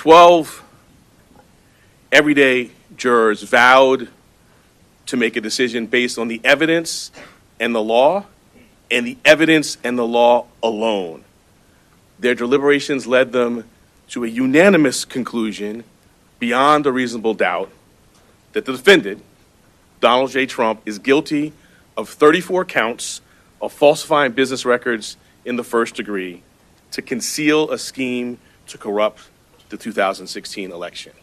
12 everyday jurors vowed to make a decision based on the evidence and the law, and the evidence and the law alone. Their deliberations led them to a unanimous conclusion beyond a reasonable doubt that the defendant, Donald J. Trump, is guilty of 34 counts of falsifying business records in the first degree to conceal a scheme to corrupt the 2016 election.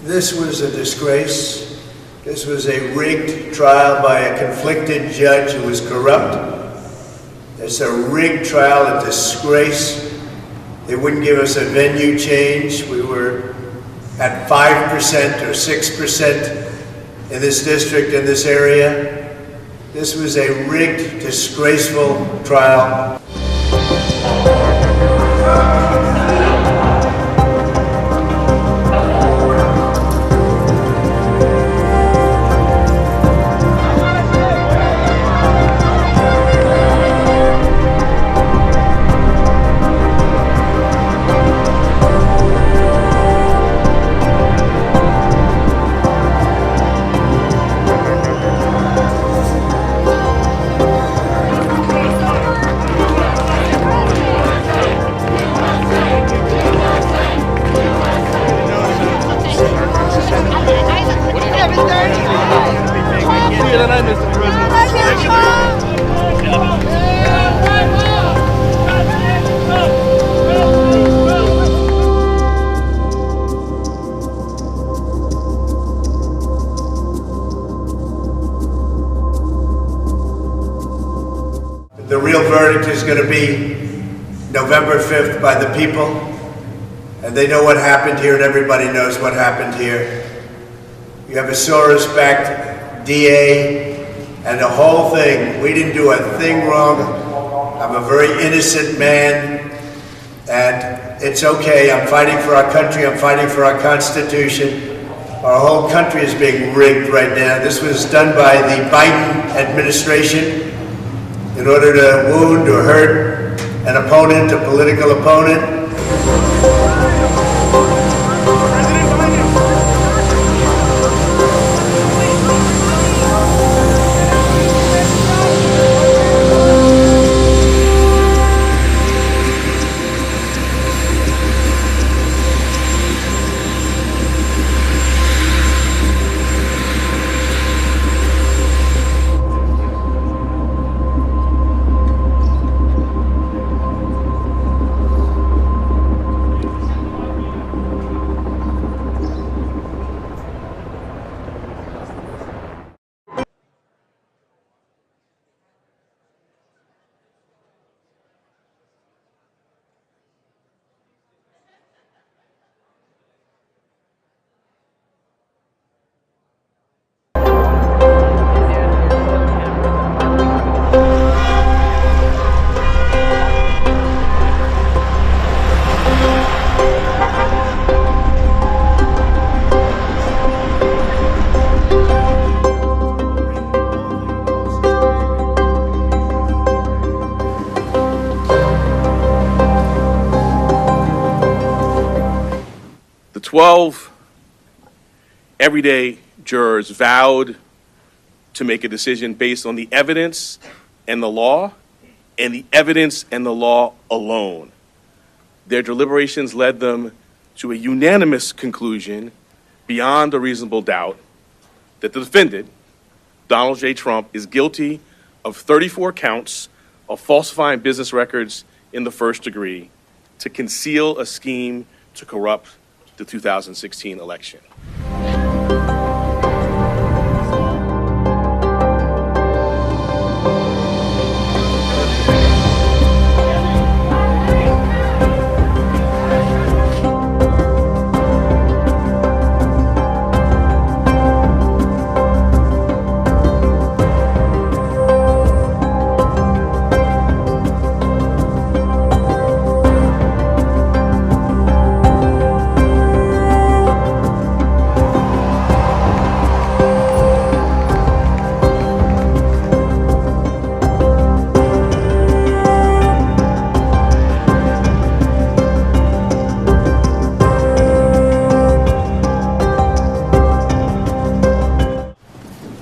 This was a disgrace. This was a rigged trial by a conflicted judge who was corrupt. It's a rigged trial, a disgrace. They wouldn't give us a venue change. We were at 5% or 6% in this district, in this area. This was a rigged, disgraceful trial. The real verdict is going to be November 5th by the people, and they know what happened here, and everybody knows what happened here. You have a Soros-backed DA, and the whole thing, we didn't do a thing wrong. I'm a very innocent man, and it's okay. I'm fighting for our country. I'm fighting for our Constitution. Our whole country is being rigged right now. This was done by the Biden administration in order to wound or hurt an opponent, a political opponent. The 12 everyday jurors vowed to make a decision based on the evidence and the law, and the evidence and the law alone. Their deliberations led them to a unanimous conclusion beyond a reasonable doubt that the defendant, Donald J. Trump, is guilty of 34 counts of falsifying business records in the first degree to conceal a scheme to corrupt the 2016 election.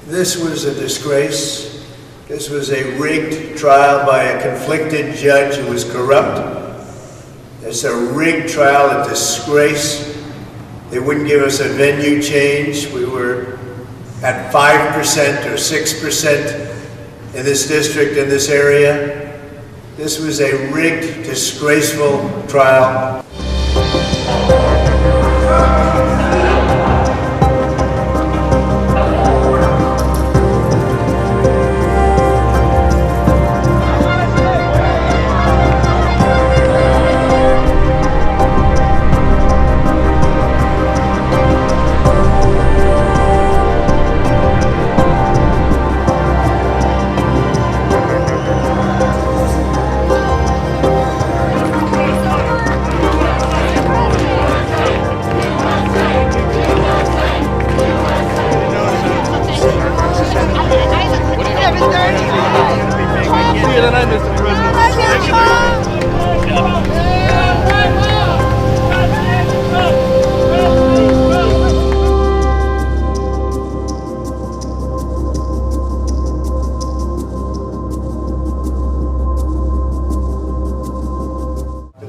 This was a disgrace. This was a rigged trial by a conflicted judge who was corrupt. It's a rigged trial, a disgrace. They wouldn't give us a venue change. We were at 5% or 6% in this district, in this area. This was a rigged, disgraceful trial.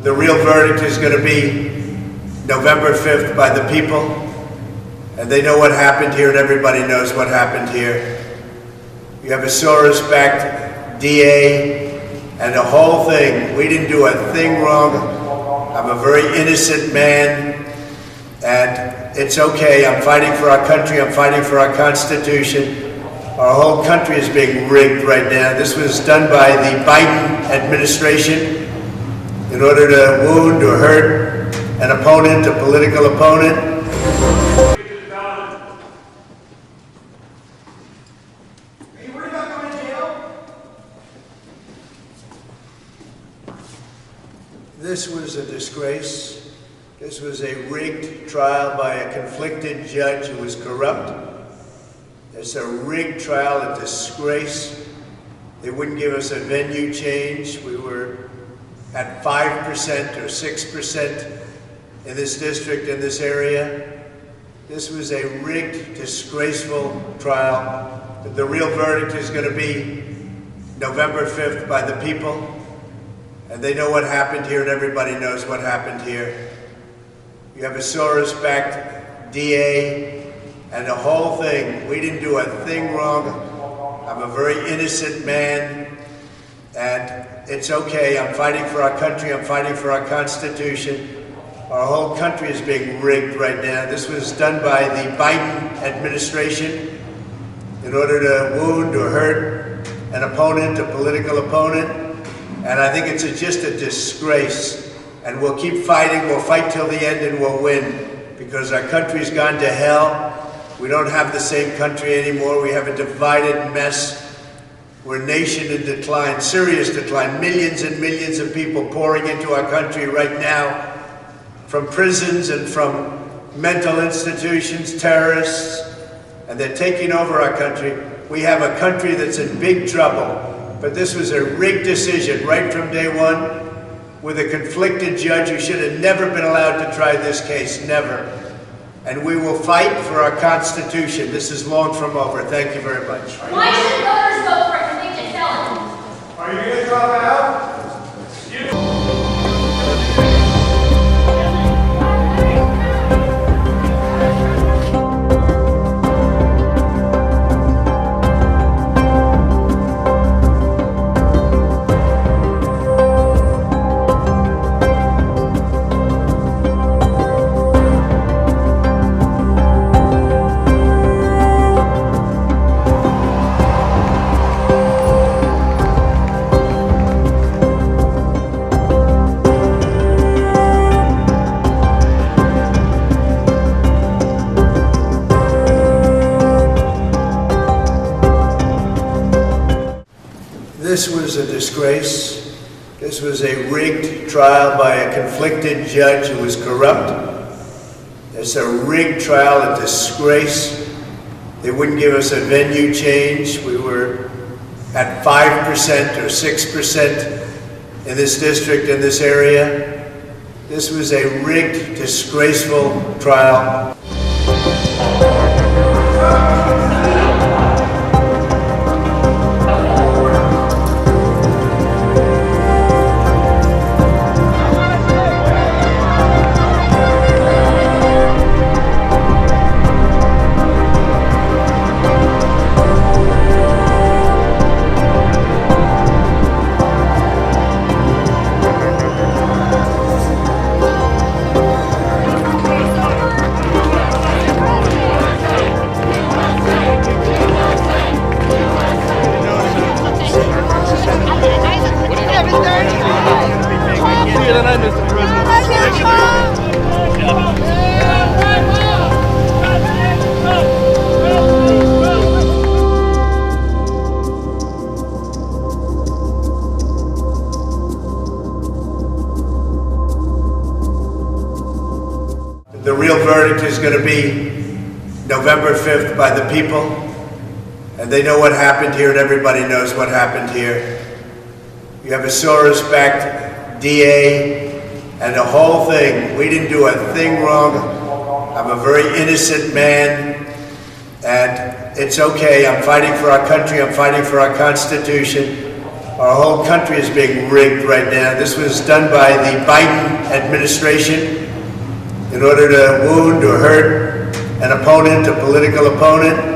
The real verdict is going to be November 5th by the people, and they know what happened here, and everybody knows what happened here. You have a Soros-backed DA, and the whole thing, we didn't do a thing wrong. I'm a very innocent man, and it's okay. I'm fighting for our country. I'm fighting for our Constitution. Our whole country is being rigged right now. This was done by the Biden administration in order to wound or hurt an opponent, a political opponent. Are you worried about going to jail? This was a disgrace. This was a rigged trial by a conflicted judge who was corrupt. It's a rigged trial, a disgrace. They wouldn't give us a venue change. We were at 5% or 6% in this district, in this area. This was a rigged, disgraceful trial. The real verdict is going to be November 5th by the people, and they know what happened here, and everybody knows what happened here. You have a Soros-backed DA, and the whole thing, we didn't do a thing wrong. I'm a very innocent man, and it's okay. I'm fighting for our country. I'm fighting for our Constitution. Our whole country is being rigged right now. This was done by the Biden administration in order to wound or hurt an opponent, a political opponent. And I think it's just a disgrace. And we'll keep fighting. We'll fight till the end, and we'll win, because our country's gone to hell. We don't have the same country anymore. We have a divided mess. We're a nation in decline, serious decline. Millions and millions of people pouring into our country right now from prisons and from mental institutions, terrorists, and they're taking over our country. We have a country that's in big trouble, but this was a rigged decision right from day one with a conflicted judge who should have never been allowed to try this case, never. And we will fight for our Constitution. This is long from over. Thank you very much. Why should voters vote for convicted felons? Are you going to drop out? This was a disgrace. This was a rigged trial by a conflicted judge who was corrupt. It's a rigged trial, a disgrace. They wouldn't give us a venue change. We were at 5% or 6% in this district, in this area. This was a rigged, disgraceful trial. The real verdict is going to be November 5th by the people, and they know what happened here, and everybody knows what happened here. You have a Soros-backed DA, and the whole thing, we didn't do a thing wrong. I'm a very innocent man, and it's okay. I'm fighting for our country. I'm fighting for our Constitution. Our whole country is being rigged right now. This was done by the Biden administration in order to wound or hurt an opponent, a political opponent.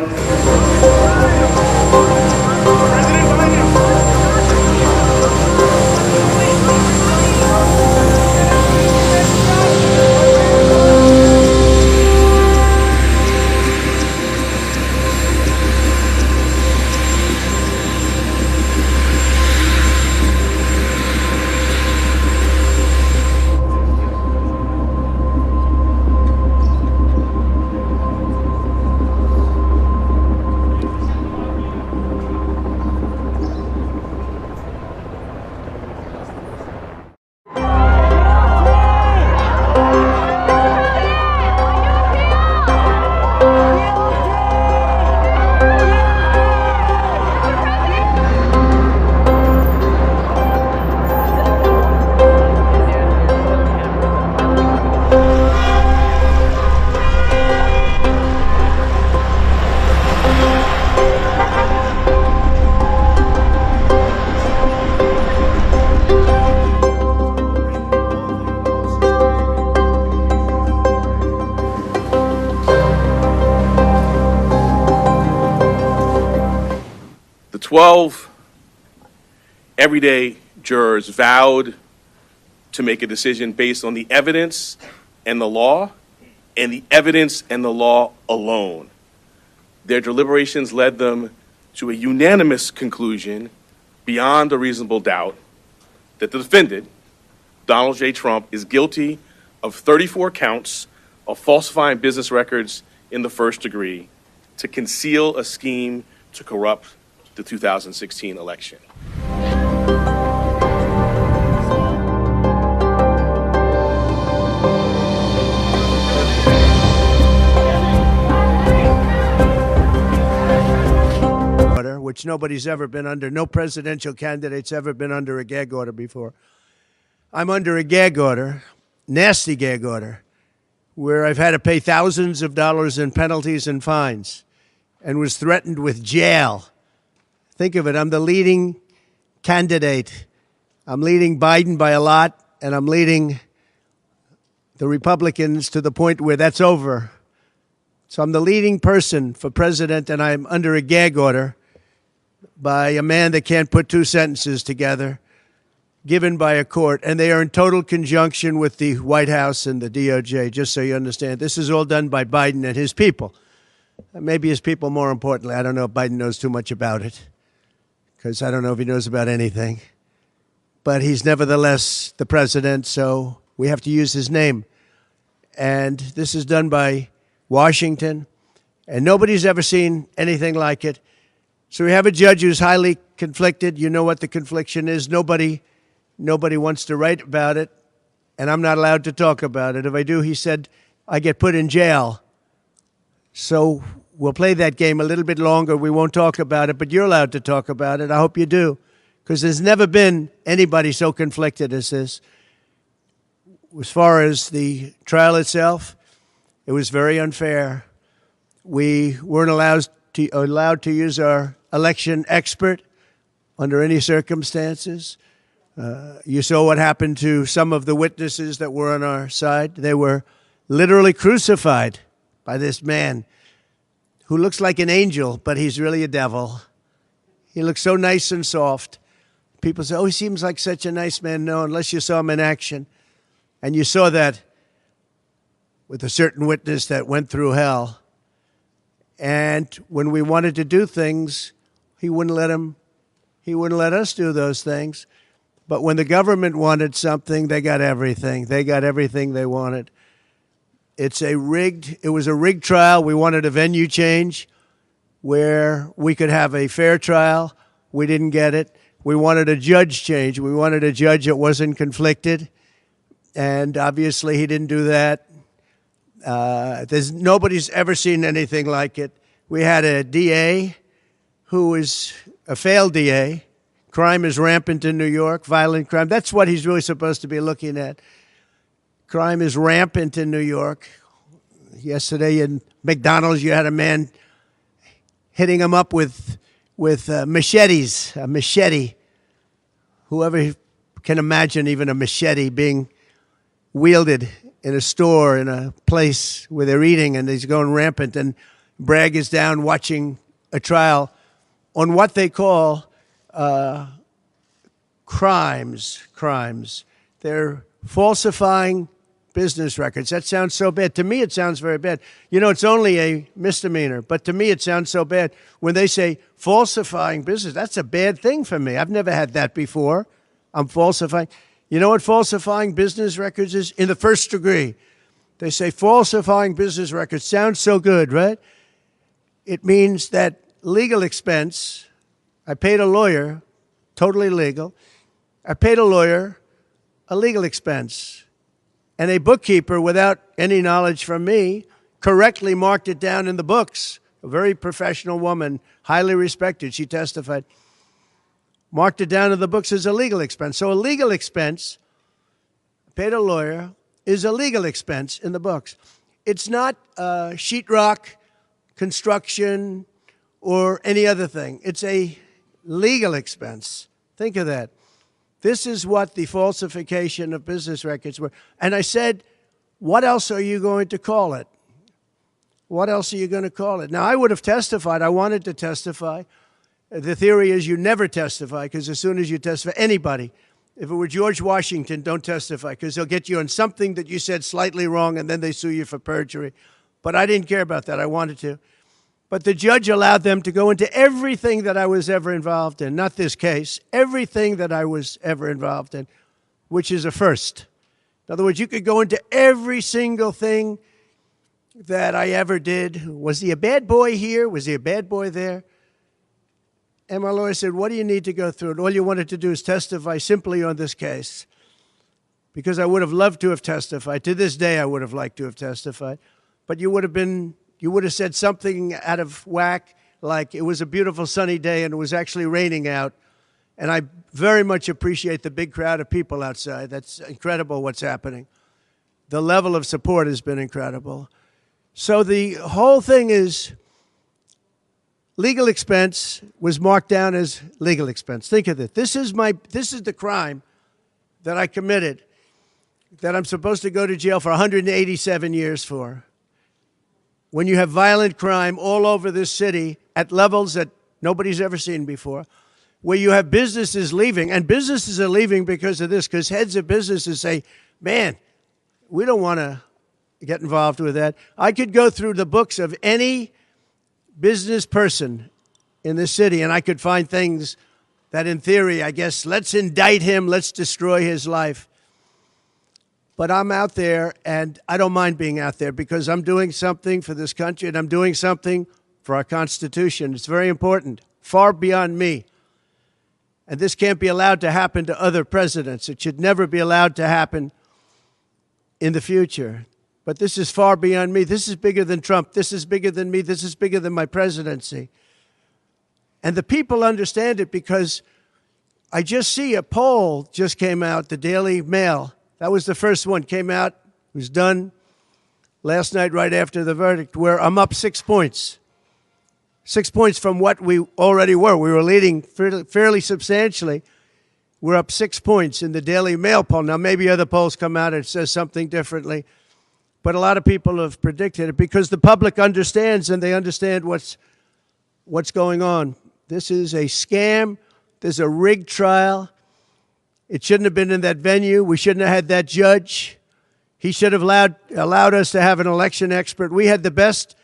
The 12 everyday jurors vowed to make a decision based on the evidence and the law, and the evidence and the law alone. Their deliberations led them to a unanimous conclusion beyond a reasonable doubt that the defendant, Donald J. Trump, is guilty of 34 counts of falsifying business records in the first degree to conceal a scheme to corrupt the 2016 election. Which nobody's ever been under. No presidential candidate's ever been under a gag order before. I'm under a gag order, nasty gag order, where I've had to pay thousands of dollars in penalties and fines and was threatened with jail. Think of it. I'm the leading candidate. I'm leading Biden by a lot, and I'm leading the Republicans to the point where that's over. So I'm the leading person for president, and I'm under a gag order by a man that can't put two sentences together, given by a court, and they are in total conjunction with the White House and the DOJ, just so you understand. This is all done by Biden and his people. Maybe his people more importantly. I don't know if Biden knows too much about it, because I don't know if he knows about anything. But he's nevertheless the president, so we have to use his name. And this is done by Washington, and nobody's ever seen anything like it. So we have a judge who's highly conflicted. You know what the confliction is. Nobody wants to write about it, and I'm not allowed to talk about it. If I do, he said, I get put in jail. So we'll play that game a little bit longer. We won't talk about it, but you're allowed to talk about it. I hope you do, because there's never been anybody so conflicted as this. As far as the trial itself, it was very unfair. We weren't allowed to use our election expert under any circumstances. You saw what happened to some of the witnesses that were on our side. They were literally crucified by this man who looks like an angel, but he's really a devil. He looks so nice and soft. People say, oh, he seems like such a nice man. No, unless you saw him in action. And you saw that with a certain witness that went through hell. And when we wanted to do things, he wouldn't let us do those things. But when the government wanted something, they got everything. They got everything they wanted. It was a rigged trial. We wanted a venue change where we could have a fair trial. We didn't get it. We wanted a judge change. We wanted a judge that wasn't conflicted. And obviously he didn't do that. Nobody's ever seen anything like it. We had a DA who was a failed DA. Crime is rampant in New York, violent crime. That's what he's really supposed to be looking at. Crime is rampant in New York. Yesterday in McDonald's, you had a man hitting him up with machetes, a machete. Whoever can imagine even a machete being wielded in a store, in a place where they're eating, and he's going rampant. And Bragg is down watching a trial on what they call crimes. They're falsifying business records. That sounds so bad. To me, it sounds very bad. You know, it's only a misdemeanor, but to me, it sounds so bad. When they say falsifying business, that's a bad thing for me. I've never had that before. I'm falsifying. You know what falsifying business records is? In the first degree. They say falsifying business records. Sounds so good, right? It means that legal expense, I paid a lawyer, totally legal. I paid a lawyer a legal expense. And a bookkeeper, without any knowledge from me, correctly marked it down in the books. A very professional woman, highly respected, she testified. Marked it down in the books as a legal expense. So a legal expense, paid a lawyer, is a legal expense in the books. It's not sheetrock, construction, or any other thing. It's a legal expense. Think of that. This is what the falsification of business records were. And I said, what else are you going to call it? What else are you going to call it? Now, I would have testified. I wanted to testify. The theory is you never testify, because as soon as you testify, anybody, if it were George Washington, don't testify, because they'll get you on something that you said slightly wrong, and then they sue you for perjury. But I didn't care about that. I wanted to. But the judge allowed them to go into everything that I was ever involved in, not this case, everything that I was ever involved in, which is a first. In other words, you could go into every single thing that I ever did. Was he a bad boy here? Was he a bad boy there? And my lawyer said, what do you need to go through? And all you wanted to do is testify simply on this case. Because I would have loved to have testified. To this day, I would have liked to have testified. But you would have said something out of whack, like it was a beautiful sunny day and it was actually raining out. And I very much appreciate the big crowd of people outside. That's incredible what's happening. The level of support has been incredible. So the whole thing is legal expense was marked down as legal expense. Think of it. This is the crime that I committed, that I'm supposed to go to jail for 187 years for. When you have violent crime all over this city at levels that nobody's ever seen before, where you have businesses leaving, and businesses are leaving because of this, because heads of businesses say, man, we don't want to get involved with that. I could go through the books of any business person in this city, and I could find things that in theory, I guess, let's indict him, let's destroy his life. But I'm out there, and I don't mind being out there because I'm doing something for this country, and I'm doing something for our Constitution. It's very important, far beyond me. And this can't be allowed to happen to other presidents. It should never be allowed to happen in the future. But this is far beyond me. This is bigger than Trump. This is bigger than me. This is bigger than my presidency. And the people understand it because I just see a poll just came out, the Daily Mail. That was the first one, came out, was done last night right after the verdict, where I'm up 6 points. 6 points from what we already were. We were leading fairly substantially. We're up 6 points in the Daily Mail poll. Now, maybe other polls come out and it says something differently. But a lot of people have predicted it because the public understands and they understand what's going on. This is a scam. There's a rigged trial. It shouldn't have been in that venue. We shouldn't have had that judge. He should have allowed us to have an election expert. We had the best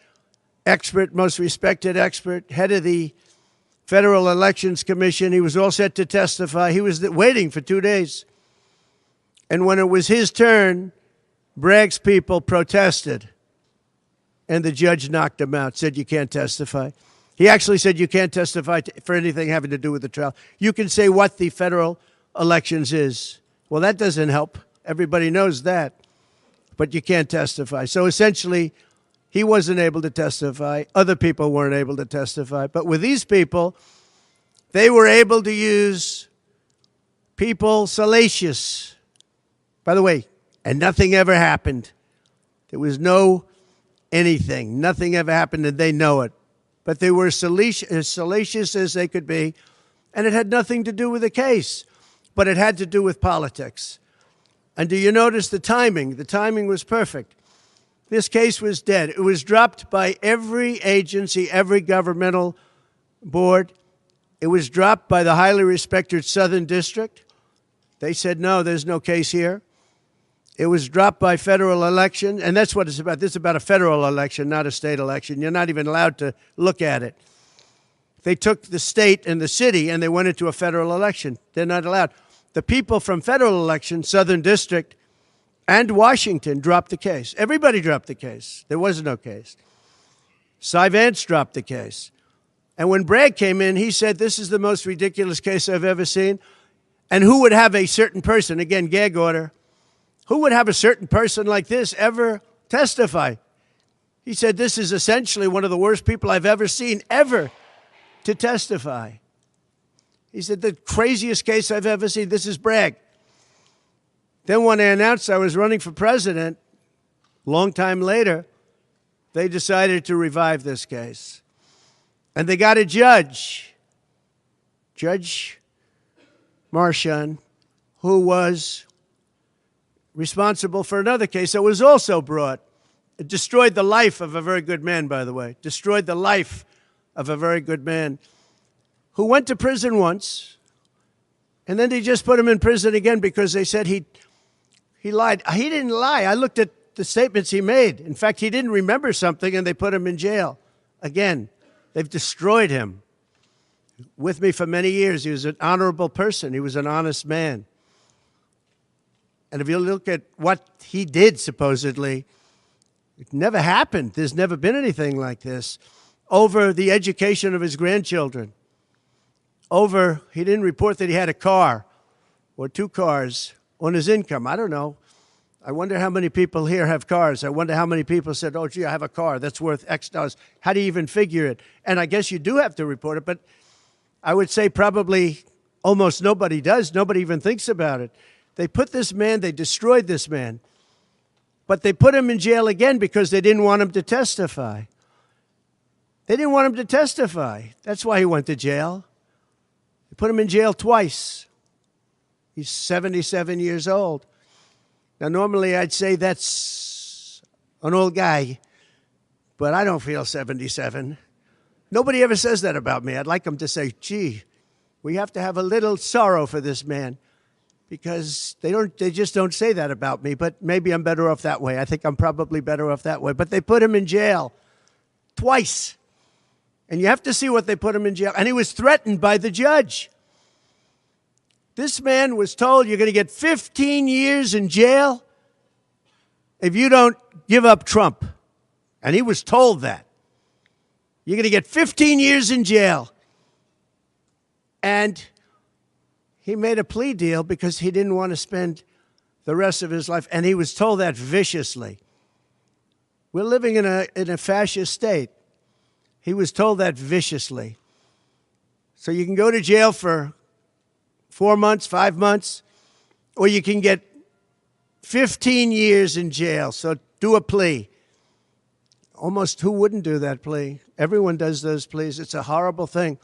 expert, most respected expert, head of the Federal Elections Commission. He was all set to testify. He was waiting for 2 days. And when it was his turn, Bragg's people protested. And the judge knocked him out, said you can't testify. He actually said you can't testify for anything having to do with the trial. You can say what the federal elections is. Well, that doesn't help. Everybody knows that. But you can't testify. So essentially, he wasn't able to testify. Other people weren't able to testify. But with these people, they were able to use people salacious. By the way, and nothing ever happened. There was no anything. Nothing ever happened, and they know it. But they were as salacious as they could be, and it had nothing to do with the case, but it had to do with politics. And do you notice the timing? The timing was perfect. This case was dead. It was dropped by every agency, every governmental board. It was dropped by the highly respected Southern District. They said, no, there's no case here. It was dropped by federal election, and that's what it's about. This is about a federal election, not a state election. You're not even allowed to look at it. They took the state and the city, and they went into a federal election. They're not allowed. The people from federal election, Southern District, and Washington dropped the case. Everybody dropped the case. There was no case. Cy Vance dropped the case. And when Bragg came in, he said, this is the most ridiculous case I've ever seen. And who would have a certain person, again, gag order, who would have a certain person like this ever testify? He said, this is essentially one of the worst people I've ever seen ever to testify. He said, the craziest case I've ever seen. This is Bragg. Then when I announced I was running for president, long time later, they decided to revive this case. And they got a judge, Judge Marchand, who was responsible for another case that was also brought. It destroyed the life of a very good man, by the way. Destroyed the life of a very good man who went to prison once, and then they just put him in prison again because they said he lied. He didn't lie. I looked at the statements he made. In fact, he didn't remember something, and they put him in jail. Again, they've destroyed him. With me for many years, he was an honorable person. He was an honest man. And if you look at what he did, supposedly, it never happened. There's never been anything like this. Over the education of his grandchildren. He didn't report that he had a car or 2 cars on his income. I don't know. I wonder how many people here have cars. I wonder how many people said, oh, gee, I have a car that's worth X dollars. How do you even figure it? And I guess you do have to report it, but I would say probably almost nobody does. Nobody even thinks about it. They put this man, they destroyed this man, but they put him in jail again because they didn't want him to testify. They didn't want him to testify. That's why he went to jail. They put him in jail twice. He's 77 years old. Now, normally I'd say that's an old guy, but I don't feel 77. Nobody ever says that about me. I'd like them to say, gee, we have to have a little sorrow for this man, because they just don't say that about me, but maybe I'm better off that way. I think I'm probably better off that way. But they put him in jail twice. And you have to see what they put him in jail. And he was threatened by the judge. This man was told, you're going to get 15 years in jail if you don't give up Trump. And he was told that. You're going to get 15 years in jail. And He made a plea deal because he didn't want to spend the rest of his life, and he was told that viciously. We're living in a fascist state. He was told that viciously. So you can go to jail for 4 months, 5 months, or you can get 15 years in jail. So do a plea. Almost who wouldn't do that plea? Everyone does those pleas. It's a horrible thing.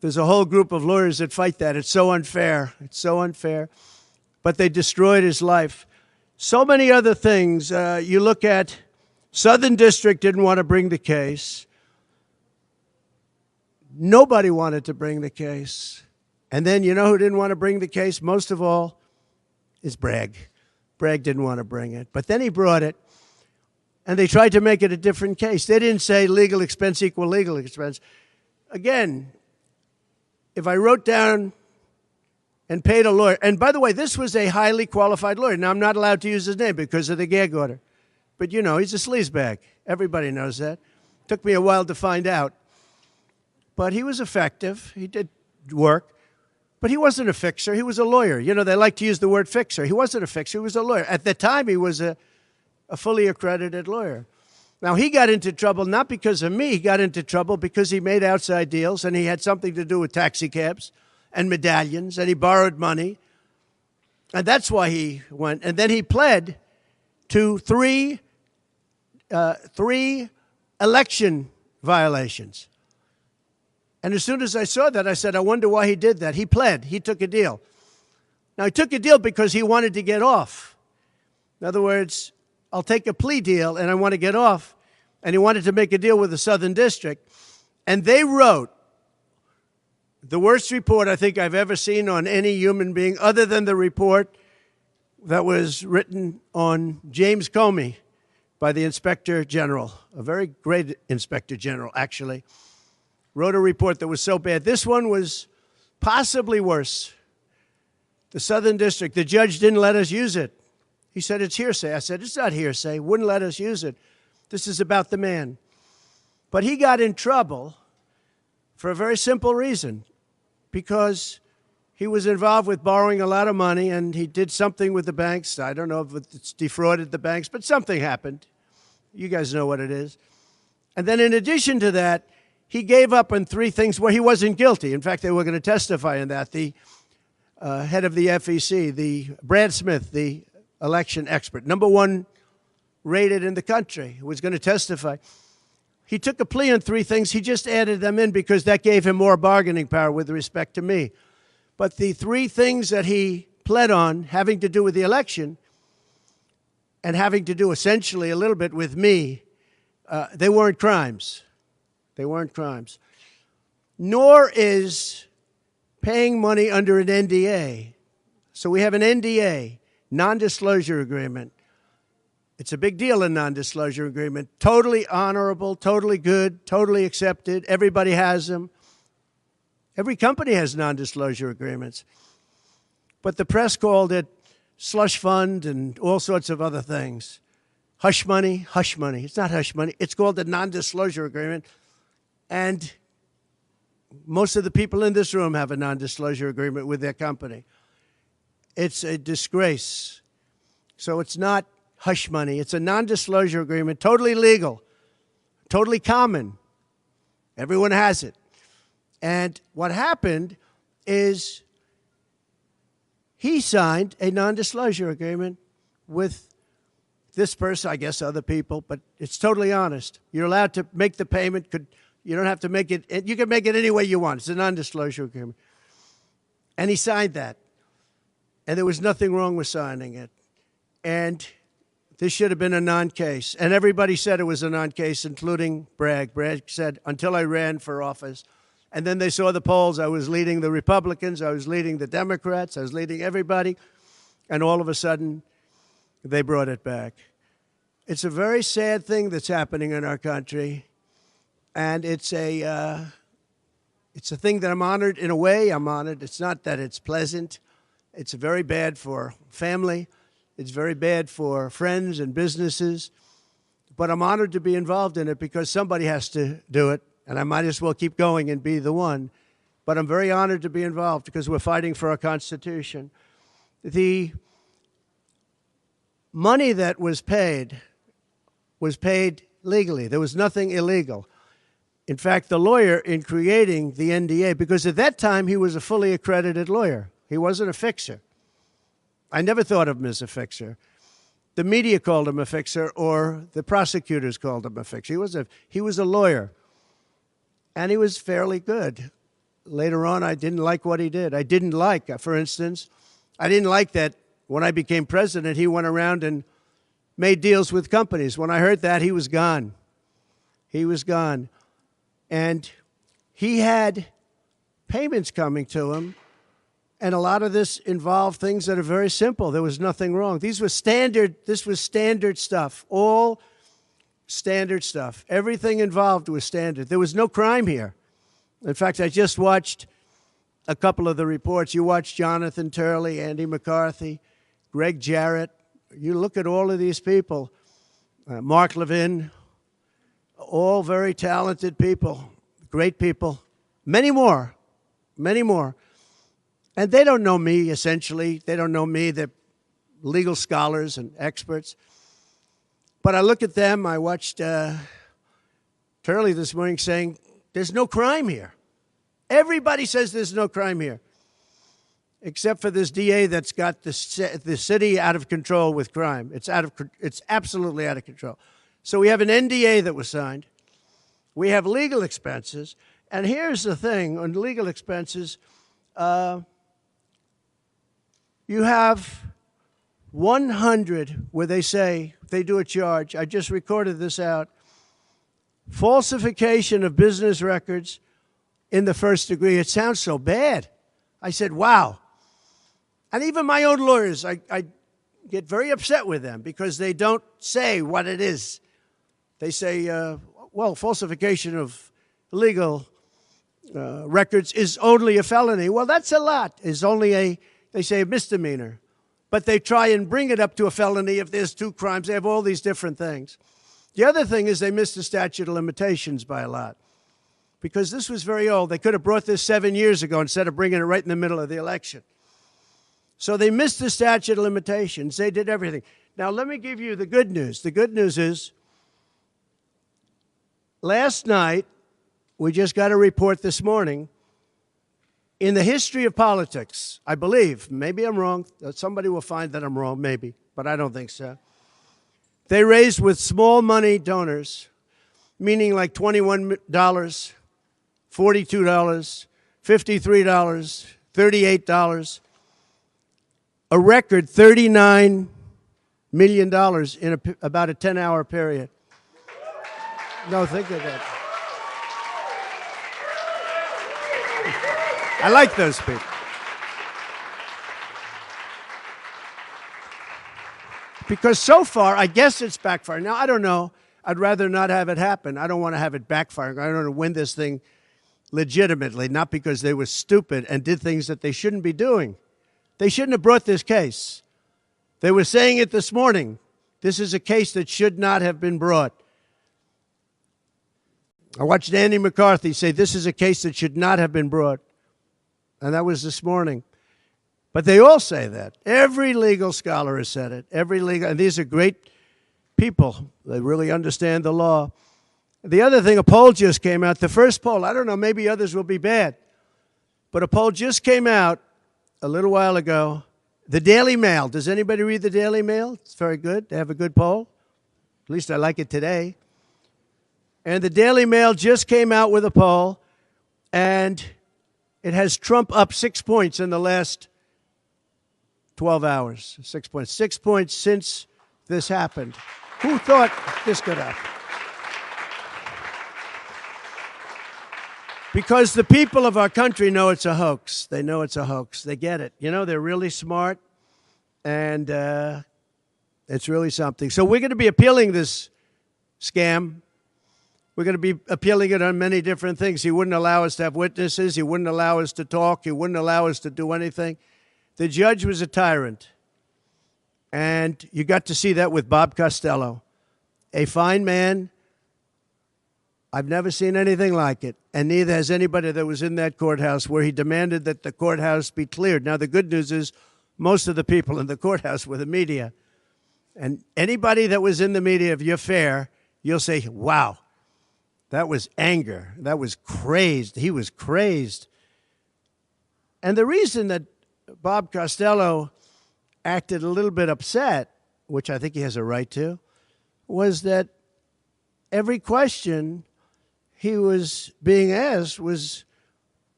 There's a whole group of lawyers that fight that. It's so unfair. It's so unfair. But they destroyed his life. So many other things. You look at Southern District didn't want to bring the case. Nobody wanted to bring the case. And then you know who didn't want to bring the case? Most of all is Bragg. Bragg didn't want to bring it. But then he brought it. And they tried to make it a different case. They didn't say legal expense equal legal expense. Again, if I wrote down and paid a lawyer, and by the way, this was a highly qualified lawyer. Now, I'm not allowed to use his name because of the gag order. But, you know, he's a sleazebag. Everybody knows that. Took me a while to find out. But he was effective. He did work. But he wasn't a fixer. He was a lawyer. You know, they like to use the word fixer. He wasn't a fixer. He was a lawyer. At the time, he was a fully accredited lawyer. Now, he got into trouble not because of me. He got into trouble because he made outside deals, and he had something to do with taxi cabs and medallions, and he borrowed money. And that's why he went. And then he pled to three election violations. And as soon as I saw that, I said, I wonder why he did that. He pled. He took a deal. Now, he took a deal because he wanted to get off. In other words, I'll take a plea deal, and I want to get off. And he wanted to make a deal with the Southern District. And they wrote the worst report I think I've ever seen on any human being, other than the report that was written on James Comey by the Inspector General, a very great Inspector General, actually, wrote a report that was so bad. This one was possibly worse. The Southern District, the judge didn't let us use it. He said, it's hearsay. I said, it's not hearsay. Wouldn't let us use it. This is about the man. But he got in trouble for a very simple reason, because he was involved with borrowing a lot of money, and he did something with the banks. I don't know if it's defrauded the banks, but something happened. You guys know what it is. And then in addition to that, he gave up on three things where he wasn't guilty. In fact, they were going to testify in that. The head of the FEC, the Brad Smith, the election expert, #1 rated in the country, was going to testify. He took a plea on three things. He just added them in because that gave him more bargaining power with respect to me. But the three things that he pled on, having to do with the election and having to do essentially a little bit with me, they weren't crimes. They weren't crimes. Nor is paying money under an NDA. So we have an NDA, non-disclosure agreement. It's a big deal, a non-disclosure agreement. Totally honorable, totally good, totally accepted. Everybody has them. Every company has non-disclosure agreements. But the press called it slush fund and all sorts of other things. Hush money, hush money. It's not hush money. It's called a non-disclosure agreement. And most of the people in this room have a non-disclosure agreement with their company. It's a disgrace. So it's not hush money. It's a non-disclosure agreement, totally legal, totally common. Everyone has it. And what happened is he signed a non-disclosure agreement with this person, I guess other people, but it's totally honest. You're allowed to make the payment. You don't have to make it. You can make it any way you want. It's a non-disclosure agreement. And he signed that. And there was nothing wrong with signing it. And this should have been a non-case. And everybody said it was a non-case, including Bragg. Bragg said, until I ran for office. And then they saw the polls. I was leading the Republicans. I was leading the Democrats. I was leading everybody. And all of a sudden, they brought it back. It's a very sad thing that's happening in our country. And it's a thing that I'm honored. In a way, I'm honored. It's not that it's pleasant. It's very bad for family. It's very bad for friends and businesses. But I'm honored to be involved in it because somebody has to do it. And I might as well keep going and be the one. but I'm very honored to be involved because we're fighting for our Constitution. The money that was paid legally. There was nothing illegal. In fact, the lawyer in creating the NDA, because at that time he was a fully accredited lawyer. He wasn't a fixer. I never thought of him as a fixer. The media called him a fixer, or the prosecutors called him a fixer. He was a lawyer, and he was fairly good. Later on, I didn't like what he did. I didn't like, for instance, I didn't like that when I became president, he went around and made deals with companies. When I heard that, he was gone. He was gone. And he had payments coming to him, and a lot of this involved things that are very simple. There was nothing wrong. This was standard stuff, all standard stuff. Everything involved was standard. There was no crime here. In fact, I just watched a couple of the reports. You watched Jonathan Turley, Andy McCarthy, Greg Jarrett. You look at all of these people, Mark Levin, all very talented people, great people, many more. And they don't know me, essentially. They don't know me. They're legal scholars and experts. But I look at them. I watched Turley this morning saying, there's no crime here. Everybody says there's no crime here, except for this DA that's got the city out of control with crime. It's absolutely out of control. So we have an NDA that was signed. We have legal expenses. And here's the thing on legal expenses. You have 100 where they say, they do a charge. I just recorded this out. Falsification of business records in the first degree. It sounds so bad. I said, wow. And even my own lawyers, I get very upset with them because they don't say what it is. They say, well, falsification of legal records is only a felony. Well, that's a lot. It's only they say a misdemeanor. But they try and bring it up to a felony if there's two crimes. They have all these different things. The other thing is they missed the statute of limitations by a lot because this was very old. They could have brought this 7 years ago instead of bringing it right in the middle of the election. So they missed the statute of limitations. They did everything. Now, let me give you the good news. The good news is last night, we just got a report this morning, in the history of politics, I believe, maybe I'm wrong, somebody will find that I'm wrong, maybe, but I don't think so. They raised with small money donors, meaning like $21, $42, $53, $38, a record $39 million in about a 10-hour period. No, think of that. I like those people. Because so far, I guess it's backfiring. Now, I don't know. I'd rather not have it happen. I don't want to have it backfiring. I don't want to win this thing legitimately, not because they were stupid and did things that they shouldn't be doing. They shouldn't have brought this case. They were saying it this morning. This is a case that should not have been brought. I watched Andy McCarthy say this is a case that should not have been brought. And that was this morning. But they all say that. Every legal scholar has said it. And these are great people. They really understand the law. The other thing, a poll just came out. The first poll, I don't know, maybe others will be bad. But a poll just came out a little while ago. The Daily Mail. Does anybody read the Daily Mail? It's very good. They have a good poll. At least I like it today. And the Daily Mail just came out with a poll. And it has Trump up 6 points in the last 12 hours. 6 points. 6 points since this happened. Who thought this could happen? Because the people of our country know it's a hoax. They know it's a hoax. They get it. You know, they're really smart, and it's really something. So we're going to be appealing this scam. We're going to be appealing it on many different things. He wouldn't allow us to have witnesses. He wouldn't allow us to talk. He wouldn't allow us to do anything. The judge was a tyrant. And you got to see that with Bob Costello, a fine man, I've never seen anything like it, and neither has anybody that was in that courthouse where he demanded that the courthouse be cleared. Now, the good news is most of the people in the courthouse were the media. And anybody that was in the media, if you're fair, you'll say, wow, that was anger. That was crazed. He was crazed. And the reason that Bob Costello acted a little bit upset, which I think he has a right to, was that every question he was being asked was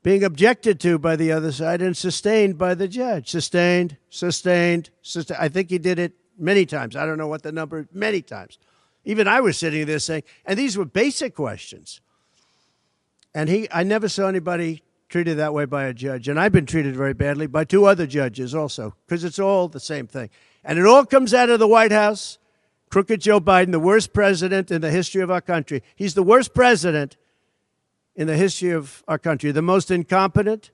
being objected to by the other side and sustained by the judge. Sustained. I think he did it many times. I don't know what the number, many times. Even I was sitting there saying, and these were basic questions. And I never saw anybody treated that way by a judge. And I've been treated very badly by two other judges also, because it's all the same thing. And it all comes out of the White House. Crooked Joe Biden, the worst president in the history of our country. He's the worst president in the history of our country. The most incompetent.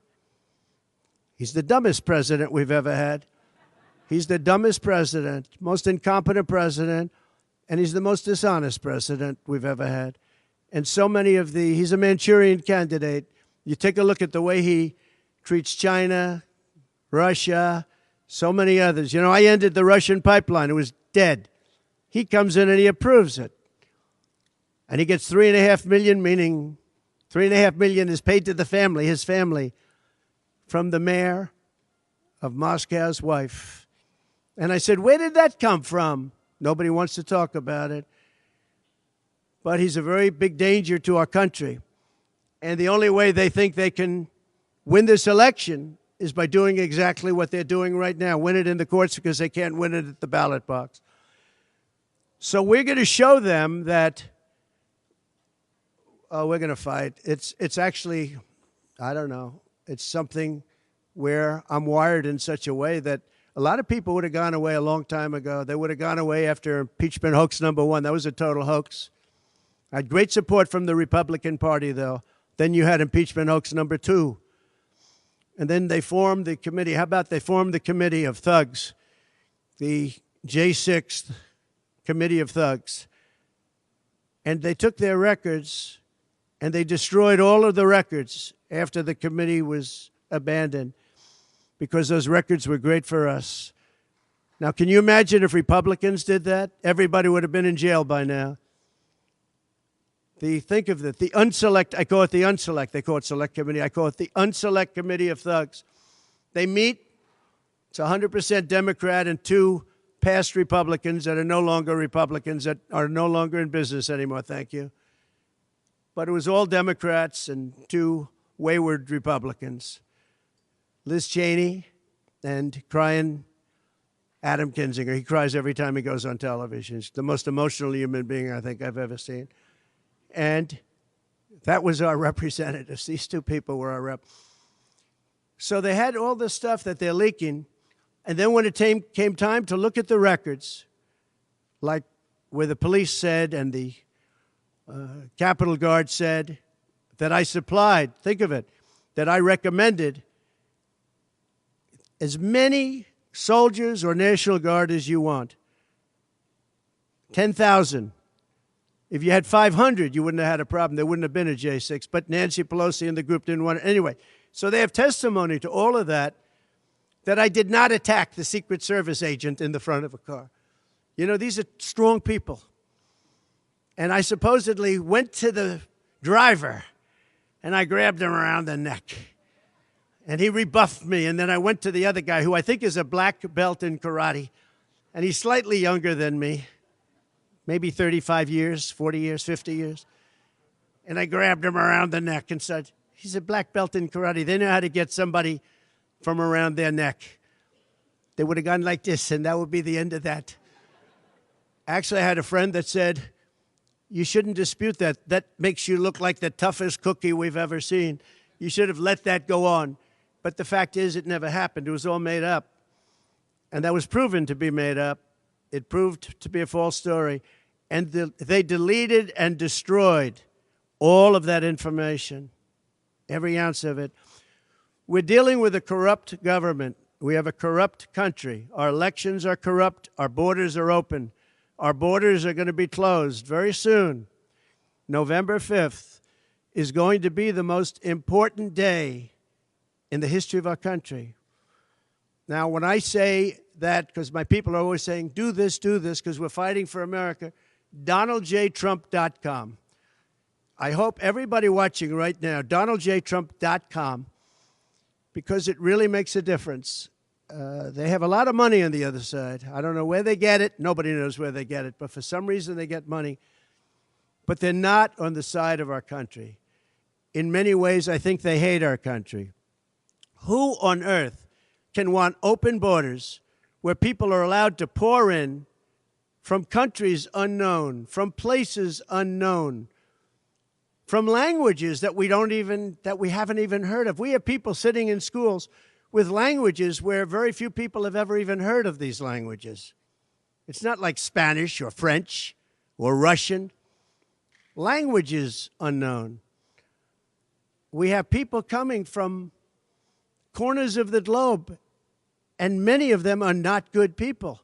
He's the dumbest president we've ever had. He's the dumbest president, most incompetent president, and he's the most dishonest president we've ever had. And so many of he's a Manchurian candidate. You take a look at the way he treats China, Russia, so many others. You know, I ended the Russian pipeline. It was dead. He comes in and he approves it. And he gets $3.5 million, meaning $3.5 million is paid to the family, his family, from the mayor of Moscow's wife. And I said, where did that come from? Nobody wants to talk about it. But he's a very big danger to our country. And the only way they think they can win this election is by doing exactly what they're doing right now, win it in the courts because they can't win it at the ballot box. So we're going to show them that, we're going to fight. It's actually, I don't know, it's something where I'm wired in such a way that a lot of people would have gone away a long time ago. They would have gone away after impeachment hoax number 1. That was a total hoax. I had great support from the Republican Party, though. Then you had impeachment hoax number 2. And then they formed the committee. How about they formed the committee of thugs, the J6 committee of thugs. And they took their records and they destroyed all of the records after the committee was abandoned because those records were great for us. Now, can you imagine if Republicans did that? Everybody would have been in jail by now. Think of it, the unselect, I call it the unselect, they call it select committee, I call it the unselect committee of thugs. They meet, it's 100% Democrat and 2 past Republicans that are no longer Republicans, that are no longer in business anymore, thank you. But it was all Democrats and 2 wayward Republicans. Liz Cheney and crying Adam Kinzinger. He cries every time he goes on television. He's the most emotional human being I think I've ever seen. And that was our representatives. These 2 people were our rep. So they had all this stuff that they're leaking. And then when it came time to look at the records, like where the police said and the Capitol Guard said that I supplied, think of it, that I recommended as many soldiers or National Guard as you want. 10,000. If you had 500, you wouldn't have had a problem. There wouldn't have been a J6. But Nancy Pelosi and the group didn't want it. Anyway, so they have testimony to all of that I did not attack the Secret Service agent in the front of a car. You know, these are strong people. And I supposedly went to the driver, and I grabbed him around the neck. And he rebuffed me. And then I went to the other guy, who I think is a black belt in karate. And he's slightly younger than me. Maybe 35 years, 40 years, 50 years. And I grabbed him around the neck and said, he's a black belt in karate. They know how to get somebody from around their neck. They would have gone like this, and that would be the end of that. Actually, I had a friend that said, you shouldn't dispute that. That makes you look like the toughest cookie we've ever seen. You should have let that go on. But the fact is, it never happened. It was all made up. And that was proven to be made up. It proved to be a false story. And they deleted and destroyed all of that information, every ounce of it. We're dealing with a corrupt government. We have a corrupt country. Our elections are corrupt. Our borders are open. Our borders are going to be closed very soon. November 5th is going to be the most important day in the history of our country. Now, when I say that, because my people are always saying, do this, because we're fighting for America, DonaldJTrump.com. I hope everybody watching right now, DonaldJTrump.com, because it really makes a difference. They have a lot of money on the other side. I don't know where they get it. Nobody knows where they get it. But for some reason, they get money. But they're not on the side of our country. In many ways, I think they hate our country. Who on earth can want open borders where people are allowed to pour in from countries unknown, from places unknown, from languages that we haven't even heard of? We have people sitting in schools with languages where very few people have ever even heard of these languages. It's not like Spanish or French or Russian. Languages unknown. We have people coming from corners of the globe, and many of them are not good people.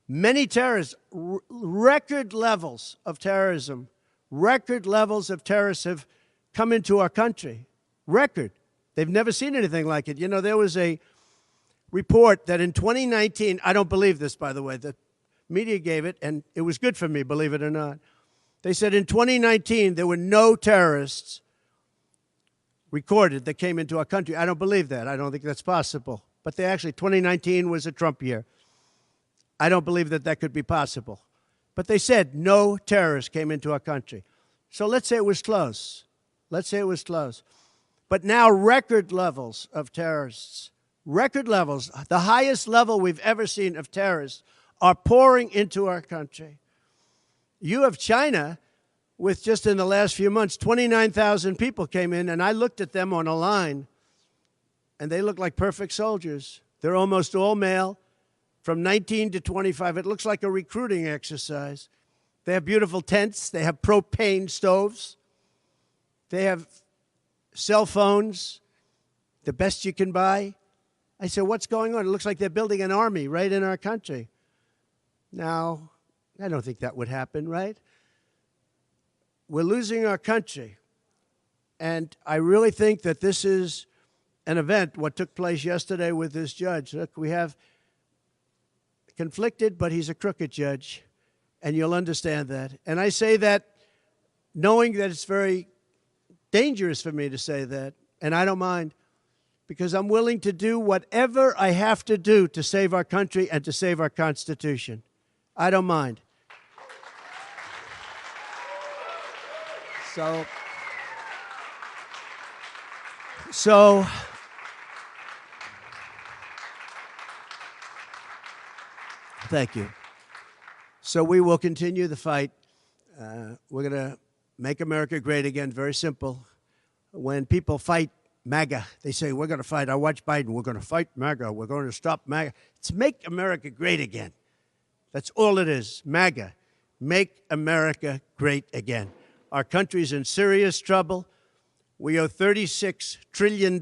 Many terrorists, record levels of terrorism, record levels of terrorists have come into our country. Record. They've never seen anything like it. You know, there was a report that in 2019, I don't believe this, by the way, the media gave it, and it was good for me, believe it or not. They said in 2019, there were no terrorists recorded that came into our country. I don't believe that. I don't think that's possible. But 2019 was a Trump year. I don't believe that that could be possible. But they said no terrorists came into our country. So let's say it was close. Let's say it was close. But now record levels of terrorists, record levels, the highest level we've ever seen of terrorists are pouring into our country. You have China with just in the last few months, 29,000 people came in, and I looked at them on a line, and they look like perfect soldiers. They're almost all male, from 19 to 25. It looks like a recruiting exercise. They have beautiful tents. They have propane stoves. They have cell phones, the best you can buy. I said, what's going on? It looks like they're building an army right in our country. Now, I don't think that would happen, right? We're losing our country. And I really think that this is an event, what took place yesterday with this judge. Look, we have conflicted, but he's a crooked judge, and you'll understand that. And I say that knowing that it's very dangerous for me to say that, and I don't mind, because I'm willing to do whatever I have to do to save our country and to save our Constitution. I don't mind. So thank you. So we will continue the fight. We're going to make America great again. Very simple. When people fight MAGA, they say, we're going to fight. I watch Biden. We're going to fight MAGA. We're going to stop MAGA. It's make America great again. That's all it is. MAGA. Make America great again. Our country's in serious trouble. We owe $36 trillion.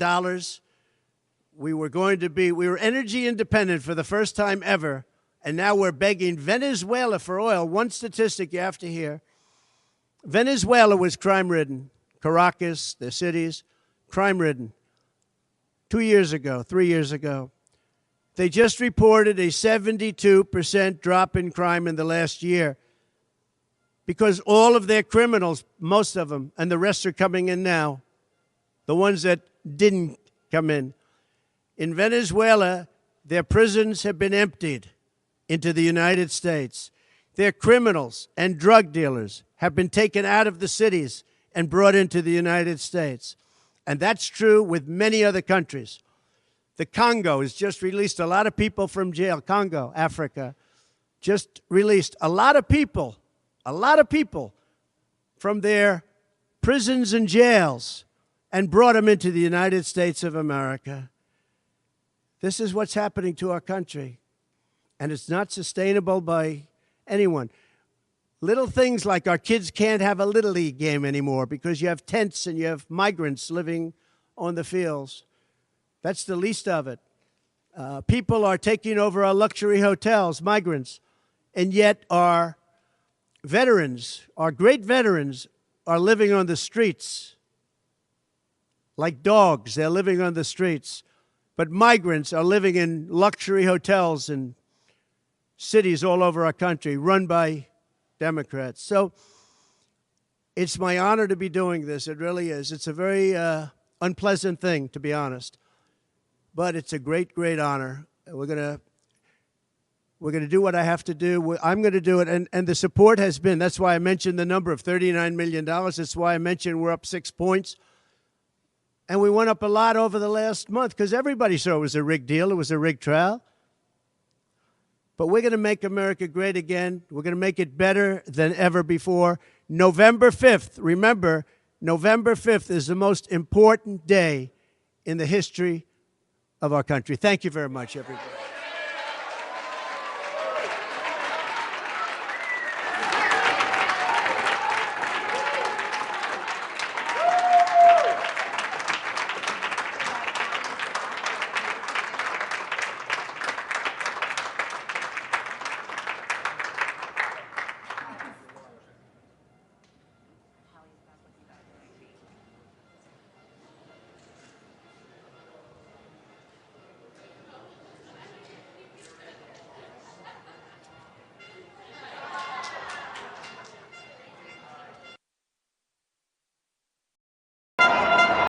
We were energy independent for the first time ever, and now we're begging Venezuela for oil. One statistic you have to hear. Venezuela was crime-ridden. Caracas, the cities, crime-ridden. 2 years ago, 3 years ago. They just reported a 72% drop in crime in the last year because all of their criminals, most of them, and the rest are coming in now, the ones that didn't come in. In Venezuela, their prisons have been emptied into the United States. Their criminals and drug dealers have been taken out of the cities and brought into the United States. And that's true with many other countries. The Congo has just released a lot of people from jail. Congo, Africa, just released a lot of people from their prisons and jails and brought them into the United States of America. This is what's happening to our country. And it's not sustainable by anyone. Little things like our kids can't have a Little League game anymore because you have tents and you have migrants living on the fields. That's the least of it. People are taking over our luxury hotels, migrants, and yet our veterans, our great veterans, are living on the streets like dogs. They're living on the streets. But migrants are living in luxury hotels in cities all over our country run by Democrats. So it's my honor to be doing this. It really is. It's a very unpleasant thing, to be honest. But it's a great, great honor. We're going to do what I have to do. I'm going to do it. And the support has been, that's why I mentioned the number of $39 million. That's why I mentioned we're up 6 points. And we went up a lot over the last month because everybody saw it was a rigged deal. It was a rigged trial. But we're going to make America great again. We're going to make it better than ever before. November 5th, remember, November 5th is the most important day in the history of our country. Thank you very much, everybody.